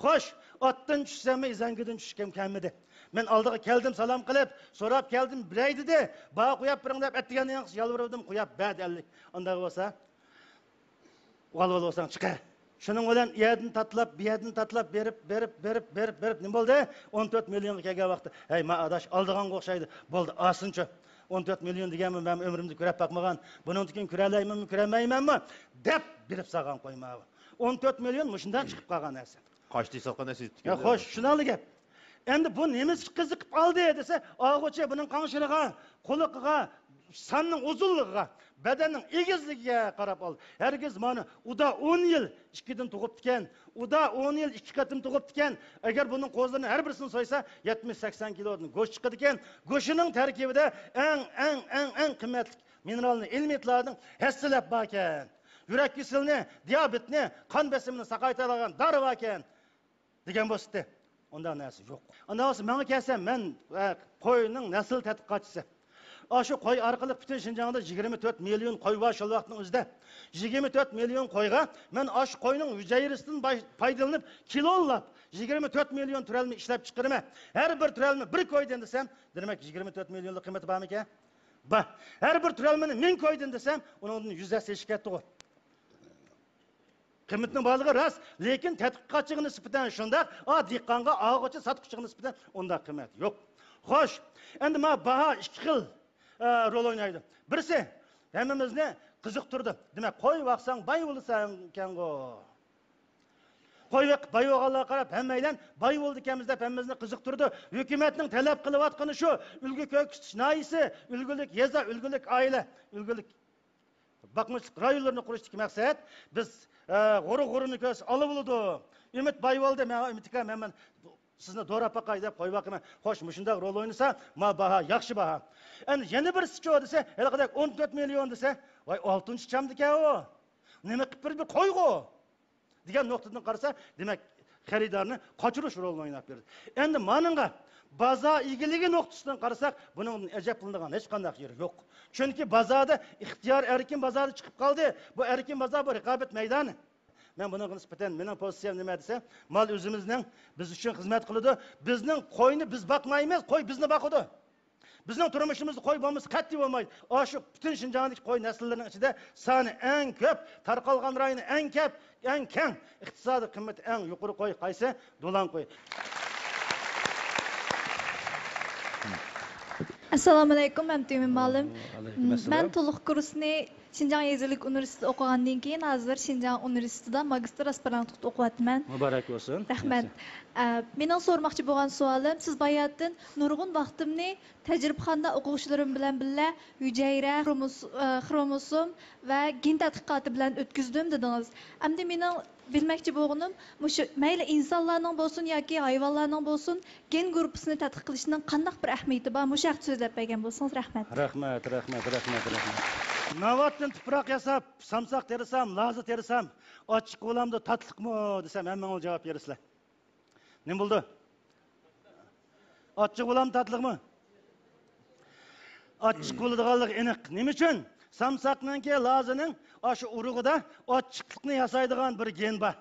Xo'sh, otdan tushsam, zangidan tushgan kamidi. Men oldiga keldim, salom qilib, so'rab keldim, bilay dedi. Bağ qo'yib biring deb aytgandan keyin yalvardim, qo'yib ber 50. Unda bo'lsa, olsang chiqa. Shuning bilan yerdan tatlab, bu yerdan tatlab berib nima bo'ldi? 14 millionga kelgan vaqtda, "Hey, ma adash, oldiganga o'xshaydi. Bo'ldi, olsinchi. 14 million deganmi, men ömrümde ko'rib bakmagan. Buningdan ko'ralaymanmi, ko'ramaymanmi?" deb berib salgan qo'ymavi. 14 million mushundan chiqib qolgan narsa. Qochdi satgan narsa. Ya xo'sh, shunali gap. Endi bu nemiz qiziqib qoldi desa, og'uchi buning qanshiliga, qo'liqiga, sanning uzunligiga, badanning egizligiga qarab ol. Hergiz mana uda 10 yil 2dan tug'ib ekan, uda 10 yil 2 qatim tug'ib ekan. Agar buning qo'zlarini har birisini so'ysa 70-80 kilodan go'sht chiqadi ekan. Go'shining tarkibida eng qimmatli mineralni, elementlarning hassilab bor ekan. Yurak kasalini, diabetni, qon bosimini saqaytiradigan dori bor ekan degan bo'lsa, ondan narsa yo'q. Ondan sonra menga kelsam, men qo'yning nasl tadqiqotchisi. Şu qo'y orqali butun Şinjan'da 24 milyon qo'y var şu vaqtning o'zida. 24 milyon qo'yga men shu qo'yning hujayrasidan foydalanib kilolab 24 milyon turalmi ishlab chiqaraman. Har bir turalmi bir qo'ydan desam, demak 24 millionlik qiymati bormi ekan? Bor. Har bir turalmini 1000 qo'ydan desam, uning 100 eshib ketdi. Qiymatning borligi ras, lekin tadqiqotchiga nisbatan shundaq, dehqonga, og'uchi sotqichiga nisbatan unda qiymat yo'q. Xo'sh, endi men baho ikki xil rol oynaydı. Birisi hammamizni qiziqtirdi. Demak, qo'y vaqsang boy bo'lasan ekan-go. Qo'y boy bo'lganlarga qarab hammaydan boy bo'ldi ekanmiz deb hammamizni qiziqtirdi. Hukumatning talab qilayotgani shu, ulgu ko'ksitish noisi, ulgulik yeza, ulgulik oila, ulgulik bakmışlık rayonlarını kuruştuk maksat. Biz g'uru-g'urini ko'z olib bo'ldi. Ümit boy bo'ldi, men Ümitga men sizni doğru paqay deb qo'yib baqaman. Xo'sh, mushundaq rol o'ynasa, ma baho, yaxshi baho. Endi yana bir sicho desa, hali qadar 14 million desa, voy 6-chi chamdi ekan u. Nima qilib bir qo'ygo? degan nuqtadan qarasa, demak, xaridorni qochirish rolini o'ynab berdi. Endi meningga bozor egiligi nuqtasidan qarasak, buning ajab qilinadigan hech qanday yeri yo'q. Chunki bozorda ixtiyor erkin bozori chiqib qoldi. Bu erkin bozor bu raqobat maydoni. Men buna nisbatan mening pozitsiyam nima desa, mal o'zimizning biz uchun xizmat qiladi. Bizning qo'yni biz boqmaymiz, qo'y bizni boqadi. Bizning turmushimizni qo'y bo'lmasa qat'iy bo'lmaydi. Shu butun Şinjandagi qo'y nasllarining ichida soni eng ko'p, tarqalgan rayoni eng ko'p, eng keng, iqtisodiy qiymati eng yuqori qo'y qaysi? Do'lan qo'y. Assalomu alaykum, men Tümin Malim. Men to'liq kursni Şinjan Yezilik Üniversitesi o'qigandan keyin hozir Şinjan Üniversitesida magistr aspirantlikda o'qiyapman. Muborak bo'lsin. Rahmat. Mening so'rmoqchi bo'lgan savolim, siz bayatdan nurg'un vaqtimni tajribaxonada o'quvchilarim bilan birga hujayra, xromosom va gen tadqiqoti bilan o'tkazdim dedingiz. Endi mening bilmoqchi bo'lganim, shu mayli insonlarning bo'lsin yoki hayvonlarning bo'lsin, gen gruppasini tadqiq qilishning qanday bir ahamiyati bor? Shu haqda so'zlab bergan bo'lsangiz, rahmat. Rahmat. Navatdan tuproq yasab, samsaq terisam, lozi terisam, ochiq bo'lamda tatliqmi desam, hamma javob berasizlar. Nima bo'ldi? Ochiq bo'lam tatliqmi? Ochiq bo'ladiganligi aniq. Nima uchun? Samsaqninki lozining Aşı urug'ida ochiqlikni yasaydigan bir gen bor.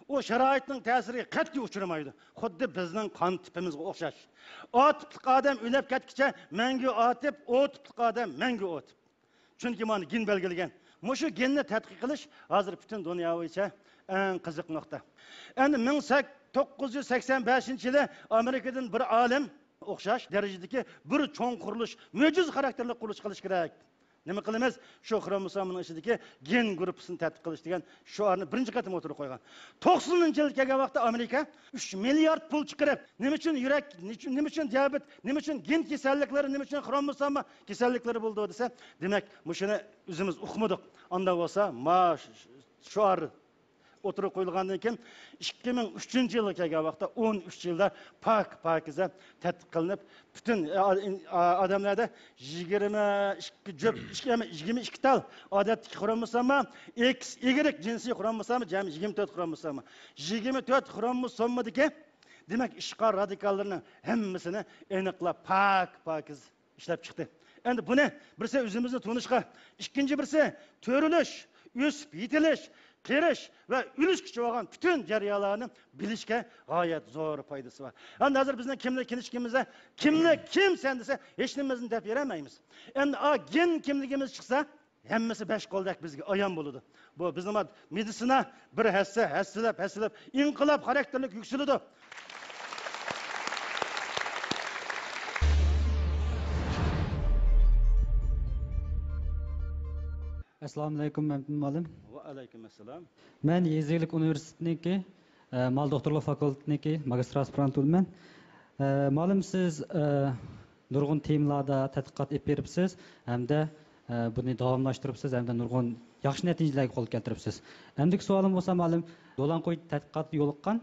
O sharoitning ta'siriga qat'iy uchramaydi. Xuddi bizning qon tipimizga o'xshash. O tiplik odam o'lib ketguncha mangu otib, o tiplik odam mangu otib. Chunki mana gen belgilagan. Mushu genni tadqiq qilish hozir butun dunyo bo'yicha eng qiziq nuqta. Endi 1985-yili Amerikadan bir olim o'xshash darajadagi bir cho'ng qurilish, mo'jiz xarakterli qurilish qilish kerak. Nima qilamiz? Shu xromosomning ichidagi gen gruppasini tadqiq qilish degan shuarni birinchi qatim o'tirib qo'ygan. 90-yil kelgan vaqtda Amerika 3 milliard pul chiqarib, nima uchun yurak, nima uchun diabet, nima uchun gen kasalliklari, nima uchun xromosoma kasalliklari bo'ldi desa, demak, shuni o'zimiz uqmadik. Unda bo'lsa, shuar o'tirib qo'yilgandan keyin 2003-yilga kelgan vaqtda 13 yilda pokiza tadqiq qilinib, butun odamlarda 22 tal odatdagi xromosoma X, Y jinsiy xromosoma, jami 24 xromosoma. 24 xromosomdagi demak ishqor radikallarning hammasini aniqlab pokiz ishlab chiqdi. Endi buni birisi o'zimizni tunishga, ikkinchi birisi to'rilish, o'sib yetilish, qerish va ulush kuchi bo'lgan butun jarayonlarni bilishga g'oyat zo'r foydasi bor. Endi hozir bizning kimligimizda kim sen desa hech nimamizni deb bermaymiz. Endi gen kimligimiz chiqsa, hammasi besh qo'ldak bizga ayon bo'ladi. Bu bizning meditsina bir hassilab inqilob xarakterlik yuksaladi. Assalomu alaykum, Mamnun Malim. Va alaykum assalom. Men Yezdilik universitetiniki mal doktorlik fakultetiniki magistr aspirant bo'lman. Ma'lum siz nurg'un temalarda tadqiqot olib beribsiz, hamda buni davomlashtiribsiz, hamda nurg'un yaxshi natijalarga qo'l keltiribsiz. Endi savolim bo'lsa, ma'lum Do'lanqo'y tadqiqot yo'liqqan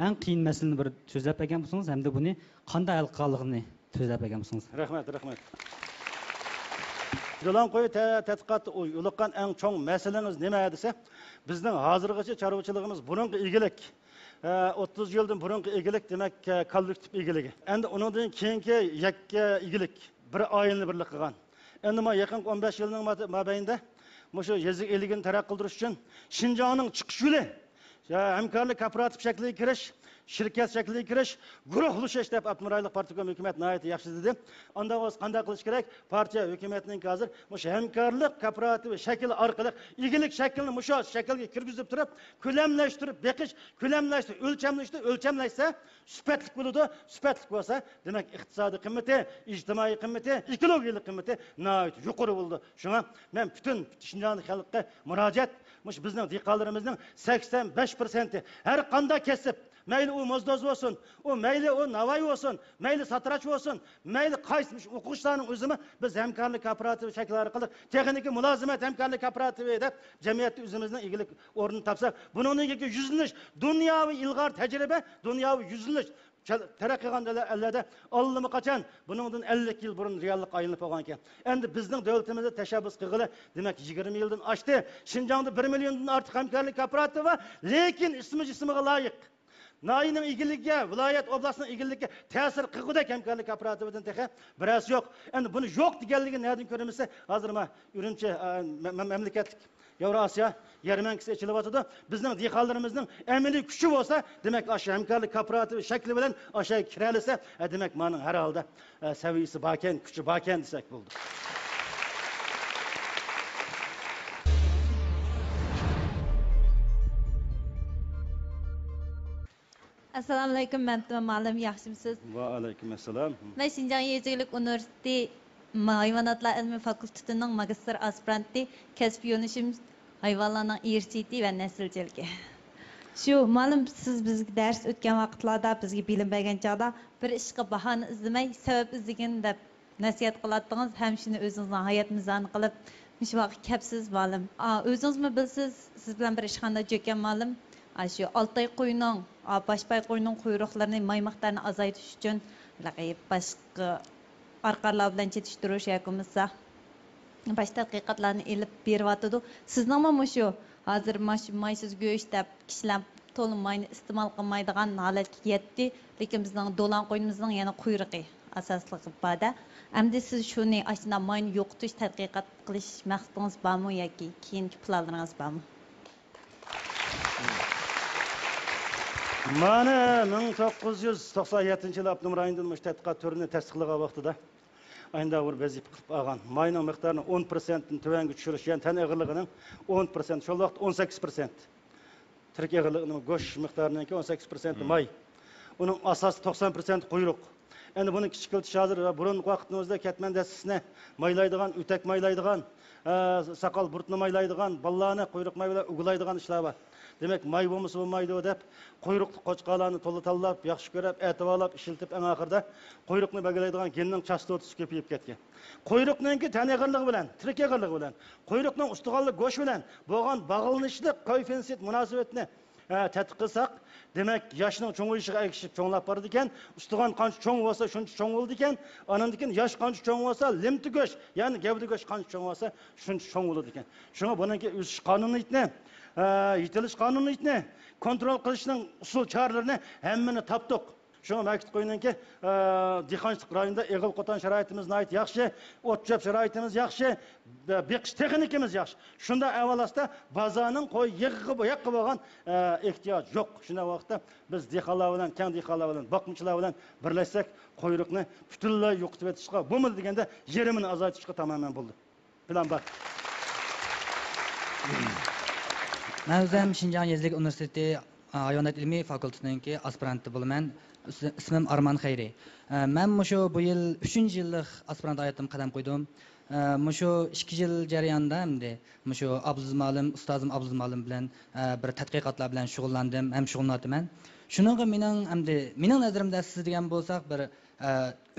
eng qiyin masalani bir so'zlab bergan bo'lsangiz, hamda buni qanday hal qilganligini so'zlab bergan bo'lsangiz. Rahmat. Do'lanqo'y tadqiqot yo'liqqan eng cho'ng masalamiz nima desa, bizning hozirgacha chorvachiligimiz burungi egilik. 30 yildan burungi egilik demak kollektiv egiligi. Endi undan keyingi yakka egilik bir oyinli birlik qilgan. Endi men yaqin 15 yilning mobaynida shu yezik eligini taraqqiy qildirish uchun Shinjongning chiqish yo'li, hamkorlik kooperativ shakliga kirish, shirkat shakliga kirish, guruhlashish deb Abdumurayliq partiya hukumat nihoyat yaxshi dedi. Unda o'z qanday qilish kerak? Partiya hukumatining hozir shu hamkorlik kooperativ shakli orqali egilik shaklini shu shaklga kirgizib turib, ko'lamlashtirib, beqish, ko'lamlashtirib, o'lchamlashsa, sifatli bo'ladi. Sifatli bo'lsa, demak iqtisodiy qimmati, ijtimoiy qimmati, ekologik qimmati nihoyat yuqori bo'ldi. Shunga men butun Shinjonglik xalqqa murojaat, bizning dehqonlarimizning 85% har qanday kesib, mayli u mozdoz bo'lsin, mayli u navoiy bo'lsin, mayli satrach bo'lsin, mayli qaysi o'quvchilarning o'zimi biz hamkorlik kooperativi shakli orqali texnik mulozimat hamkorlik kooperativi deb jamiyatda o'zimizning egilik o'rnini topsak, buning yuzlanish, dunyoviy ilg'or tajriba, dunyoviy yuzlanish taraqqiy qilgan ellarda allaqachon buningdan 50 yil burun reallik aylanib qolgan ekan. Endi bizning davlatimizda tashabbus qilg'ili, demak 20 yildan oshdi. Shinjongda 1 milliondan ortiq hamkorlik kooperativi bor, lekin ismiga loyiq. Nayinin ilgiliga, viloyat oblastning ilgiliga ta'sir qilgudek hamkorlik kooperatividan texa biroz yo'q. Endi buni yo'q deganligi nerdan ko'ramizsa, hozir men Urumchi mamlakatlik Yevrosiyo yarmankasi ichilyapti. Bizning dehqonlarimizning amaliy kuchi bo'lsa, demak o'sha hamkorlik kooperativi shakli bilan o'sha kiralasa, demak mening har holda saviyasi bor ekan, kuchi bor ekan desak bo'ldi. Assalomu alaykum, Mamnun Malim, yaxshimisiz? Va alaykum assalom. Men Shinjong Yezdilik universiteti hayvanotlar ilmi fakultetining magistr aspiranti, kasb yo'nalishim hayvonlarning irsiyati va naslchiligi. Shu ma'lum siz bizga dars o'tgan vaqtlarda bizga bilim bergan chog'da bir ishga bahona izlamay, sabab izlagan deb nasihat qiladingiz, ham shuni o'zingizning hayot mizoni qilib, shu vaqt kapsiz ma'lum. O'zingizmi bilsiz, siz bilan bir ishxonada jo'kan ma'lum. Shu Altay qo'yning, boshpay qo'yning quyruqlarini, may miqdorini azaytish uchun boshqa orqalar bilan yetishtirish yoki bo'lmasa boshqa tadqiqotlarni elib beryotdi. Sizningmi shu hozir maysiz go'sht deb kishilar to'liq mayni iste'mol qilmaydigan holatga yetdi, lekin bizning do'lan qo'yimizning yana quyruqi asosliq ifoda. Endi siz shuni ashuna mayni yo'qotish tadqiqot qilish maqsadingiz bormi yoki keyingi planlaringiz bormi? Mana 1997 yılı Abdum rayonunun tədqiqat türünü təsdiqlayan vaxtıda ayında bir vəzifə qılıb alğan. Mayının miqdarını 10%-dən tövəngə düşürüş, yəni tən ağırlığının 10%, şol vaxt 18%. Türk ağırlığının goş miqdarının 18% may. Onun asası 90% quyruq. Endi bunu kichikiltish hozir burun vaqtimizda ketman dastisini maylaydigan, ütek maylaydigan, saqal burtni maylaydigan, ballarni quyruq maylar ugulaydigan ishlar bor. Demek may bo'lmasa bo'lmaydi deb quyruqli qo'chqalarni to'la tanlab, yaxshi ko'rib, e'tiborlab, ishiltib, eng oxirida quyruqni belgilaydigan genning chastotasi ko'payib ketgan. Quyruqninki tan eg'irligi bilan, tirik eg'irligi bilan, quyruqning ustiqonli go'sh bilan bo'lgan bog'lanishlik koeffitsient munosabatni tadqiq qilsak, demak yoshning cho'ng'ayishiga ergishib cho'nglab boradi ekan, ustiqon qancha cho'ng bo'lsa, shuncha cho'ng bo'ldi ekan, andan keyin yosh qancha cho'ng bo'lsa, limti go'sh, ya'ni gavda go'sh qancha cho'ng bo'lsa, shuncha cho'ng bo'ladi ekan. Shunga buniki o'sish qonuniyatni, yetilish qonuniyatni kontrol qilishning usul choralarini hammani topdik. Şuna məktup qoyunun ki, dehqonchilik rayonida eğil qotan şəraitimiz nəhayət yaxşı, ot çöp şəraitimiz yaxşı, beqish texnikimiz yaxşı. Şunda əvvəlasda bazanın qoy yığıb bo'lgan ehtiyoc yo'q. Shunda vaqtda biz dehqonlar bilan, keng dehqonlar bilan, boqimchilar bilan birlashsak, quyruqni butunlay yo'qotib etishga bo'lmaydi deganda yerimini azaytishga tamamen bo'ldi. Plan bor. Men o'zim Şinjan Yezlik Universiteti Hayvanat ilmi fakültetinki aspiranti bo'laman. İsmim Arman Xayri. Men mushu bu yil 3-yillik aspirant hayotim qadam qo'ydim. Mushu 2 yil jarayonida endi mushu Abdulaziz Ma'lim, ustozim Abdulaziz Ma'lim bilan bir tadqiqotlar bilan shug'ullandim, ham shug'ullanaman. Shuningga mening nazarimda siz degan bo'lsak bir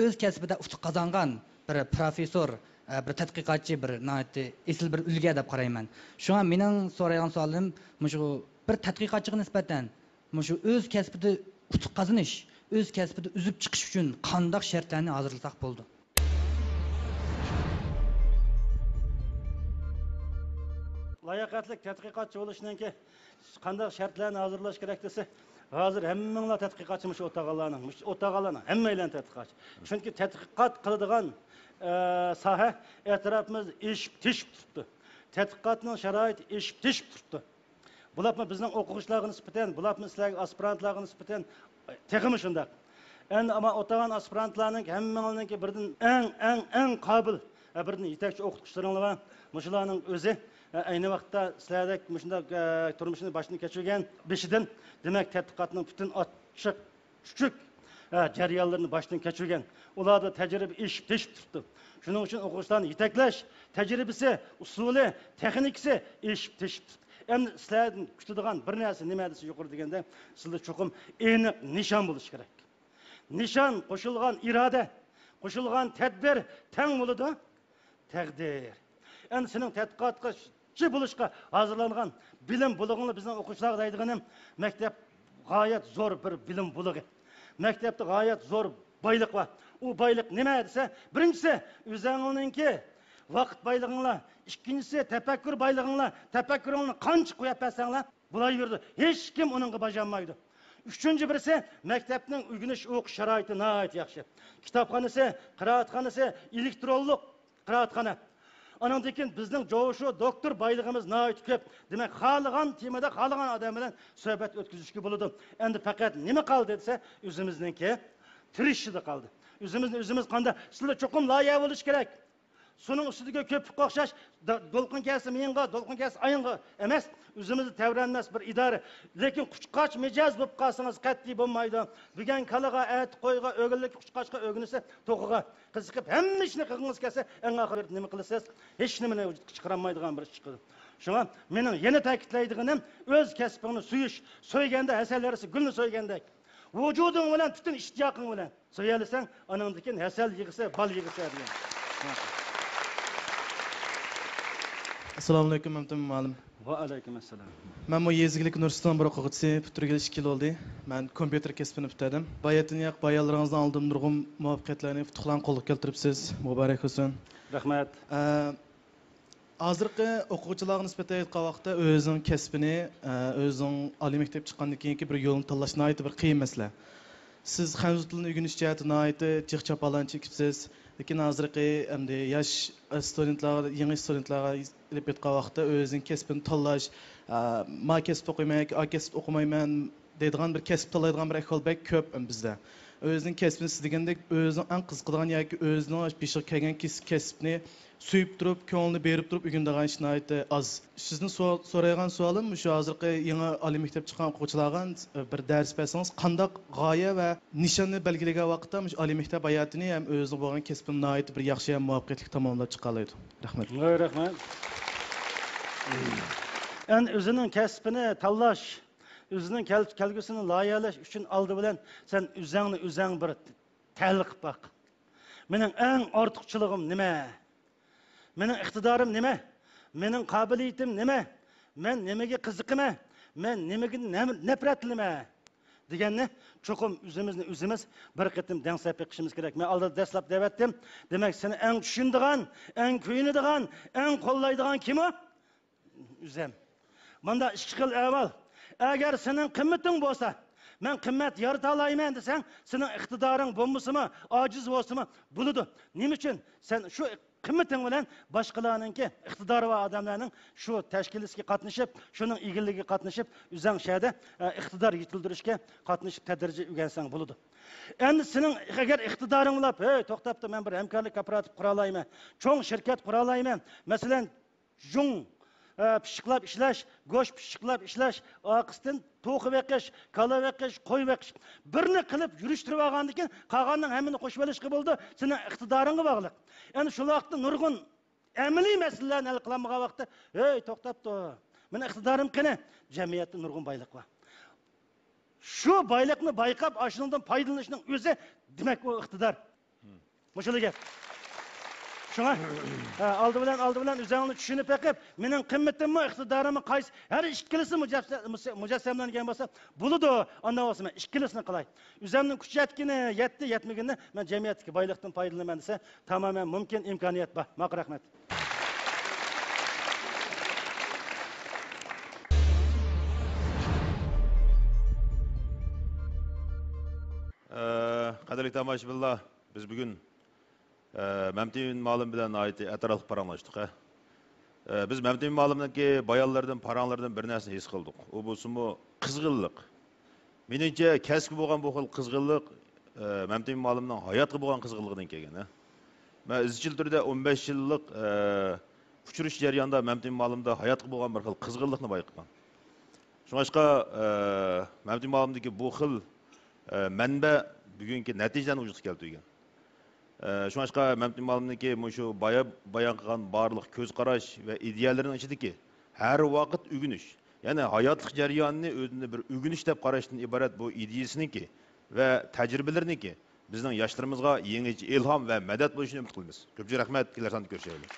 o'z kasbida ustuq qozongan bir professor, bir tadqiqotchi, bir esil bir ulga deb qarayman. Shunga mening so'ragan savolim mushu bir tadqiqotchiga nisbatan mushu o'z kasbida ustuq qozonish, o'z kasbida uzib chiqish uchun qanday shartlarni hozirlasak bo'ldi? Layoqatli tadqiqotchi bo'lishninki qanday shartlarni hozirlash kerak desa, hozir hammanglar tadqiqotchimiz o'tag'alarning hammaylar tadqiqotchi. Chunki tadqiqot qiladigan soha atrofimiz eshib-teshib turibdi. Tadqiqotning sharoiti eshib-teshib turibdi. Bularni bizning o'quvchilarga nisbatan, bularni sizlarga aspirantlarga nisbatan texmi shunday. Endi ama o'tagan aspirantlarning hammalarininki birdan eng qobil, birdan yetakchi o'qituvchilaringlar va mushularning o'zi ayni vaqtda sizlardek shunday turmushini boshdan kechirgan beshidan, demak tadqiqotning butun ochiq, chuchuk jarayonlarini boshdan kechirgan. Ularda tajriba eshib-teshib turibdi. Shuning uchun o'quvchilarni yetaklash tajribasi, usuli, texnikasi eshib-teshib turibdi. Endi sizlardan kutadigan bir narsa nima desa yuqori deganda, sizlar cho'qim aniq nishon bo'lish kerak. Nishon qo'shilgan iroda, qo'shilgan tadbir teng bo'ladi, taqdir. Endi sening tadqiqotchi bo'lishga hozirlangan bilim bulug'ini bizning o'quvchilar deydiganim maktab g'oyat zo'r bir bilim bulug'i. Maktabda g'oyat zo'r boylik bor. U boylik nima desa, birinchisi o'zingizninki vaqt boylig'inglar, ikkinchisi tafakkur boylig'inglar, tafakkuringni qancha qo'yib bersanglar, bulay yurdi. Hech kim uningga bajanmaydi. Üçüncü birisi maktabning o'rganish o'qish sharoiti nihoyat yaxshi. Kitobxonasi, qiroatxonasi, elektronlik qiroatxona. Ondan keyin bizning jo'shu doktor boylig'imiz nihoyat ko'p. Demak, xohlagan temada xohlagan odam bilan suhbat o'tkazishga bo'ladi. Endi faqat nima qoldi desa, o'zimizningki tirishida qoldi. O'zimiz qanday sizlar cho'qim loyiha bo'lish kerak. Sunun üstüdeki köpük okşaş, dolkun gelsi miyinga, dolkun gelsi ayınga emas, üzümüzü tevrenmez bir idare. Lekin kuçkaç mecaz bulup kalsanız katli bulmaydı. Bügen kalıga, et, koyga, ögüldeki kuçkaçka ögünüse, tokuga. Kızıkıp hem işini kılgınız kelse, en akılır nemi kılısız, hiç nemine çıkaramaydıgan bir çıkıdı. Şuna, benim yeni takitleydiğinim, öz kesbini suyuş, söygende, eserlerisi gülünü söygende. Vücudun bilen, bütün iştiyakın bilen. Söylersen, anandakin hesel yığısı, bal yığısı ediyor. Assalomu alaykum, Mamtum Ma'lim. Va alaykum assalom. Men bu Yezgilik universitetining bir o'quvchisi, bitirgil 2 yil oldi. Men kompyuter kasbini bitirdim. Bayatiniyoq bayanlaringizdan oldim nurg'un muvaffaqiyatlarni, futuhlarni qo'lga keltiribsiz. Muborak bo'lsin. Rahmat. Hozirgi o'quvchilarga nisbatan aytgan vaqtda o'zining kasbini, o'zining oliy maktab chiqqandan keyingi bir yo'lni tanlash nihoyat bir qiyin masala. siz xanzu tilini o'rganish jihati nihoyatda jiq chapalan chekibsiz. Lekin hozirgi endi yosh studentlarga, yangi studentlarga ilib aytgan vaqtda o'zining kasbini tanlash, ma kasb o'qimayman, a kasb o'qimayman deydigan bir kasb tanlaydigan bir ahvol bek ko'p bizda. O'zining kasbini siz degandek o'zining eng qiziqadigan yoki o'zining beshiga kelgan kasbni suyib turib, ko'nglini berib turib o'rganadigan ish nihoyatda oz. Sizni so'raydigan savolim shu hozirgi yangi oliy maktab chiqqan o'quvchilarga bir dars bersangiz, qanday g'oya va nishonni belgilagan vaqtda oliy maktab hayotini ham o'zining bo'lgan kasbini nihoyatda bir yaxshi ham muvaffaqiyatli tamomlab chiqa oladi. Rahmat. Rahmat. En o'zining kasbini tanlash, o'zining kelgusini loyihalash uchun oldi bilan sen o'zing bir tahlil qilib baq. Mening eng ortiqchiligim nima? Mening iqtidorim nima? Mening qobiliyatim nima? Men nimaga qiziqaman? Men nimaga nafratliman? Deganni cho'qim o'zimiz bir qitim dangsab qilishimiz kerak. Men oldida dastlab devatdim. Demak, seni eng tushundigan, eng kuyunadigan, eng qo'llaydigan kim o? O'zim. Bunda ikki xil avval. Agar sening qimmating bo'lsa, men qimmat yarata olmayman desang, sening iqtidoring bo'lmasimi, ojiz bo'lsimi, bo'ladi. Nima uchun? Sen shu qimmating bilan boshqalarningki iqtidori va odamlarning shu tashkilotga qatnashib, shuning egilligiga qatnashib, o'zing shada iqtidor yetildirishga qatnashib tadrijiy o'rgansang bo'ladi. Endi sening agar iqtidoring bo'lib, to'xtabdi, men bir hamkorlik kooperativ qura olmayman, cho'ng shirkat qura olmayman. Masalan, jung pishiqlab ishlash, go'sht pishiqlab ishlash, oqisdan to'qib eqish, kala eqish, qo'y eqish. Birini qilib yurishtirib olgandan keyin qolganning hammani qo'shib olishga bo'ldi, sening iqtidoringga bog'liq. Endi shu vaqtda nurg'un amaliy masalalarni hal qilmagan vaqtda, to'xtabdi. Meni iqtidorim qani? Jamiyatda nurg'un boylik bor. Shu boylikni bayqab, ashundan foydalanishning o'zi demak u iqtidor. Mushulaga Şuna aldı bilen üzerine düşünüp bakıp mening qimmatimmi, iqtidorimmi qaysi her ikkilisi mujassamlangan bo'lsa, buludu. Ondan olsa men ikkilisini qilay. Üzerining kuch yetkini, yetmagini men jamiyatdagi boylikdan foydalanaman desa, tamamen mumkin, imkoniyat bor. Ma'qul, rahmat. Qadrli tomoshabinlar, biz bugun Məmtin Ma'lum bilan atraflı paranlaşdıq. Biz Məmtin Ma'lumdaki bayanlardan, paranlardan bir narsani his qildik. O bo'lsa-mu qizg'inlik. Meningcha kasbi bo'lgan bu xil qizg'inlik Məmtin Ma'lumning hayotga bo'lgan qizg'inligidan kelgan. Men izchil turda 15 yillik uchirish jarayonida Məmtin Ma'lumda hayotga bo'lgan bir xil qizg'inlikni bayqagan. Shunga Məmtin Ma'lumdagi bu xil manba bugungi natijadan vujudga keltirgan. Şunlaşqa Məmtin Ma'lumniki şu bayan qilgan barliq ko'z qarash va ideyalarning ichidagi har vaqt o'g'inish, ya'ni hayotlik jarayonini o'zini bir o'g'inish deb qarashdan iborat bu ideyasiniki va tajribalarniki bizning yoshlarimizga yangicha ilhom va madad bo'lishini umid qilamiz. Ko'pchilik rahmat, kelar sonni ko'rishaylik.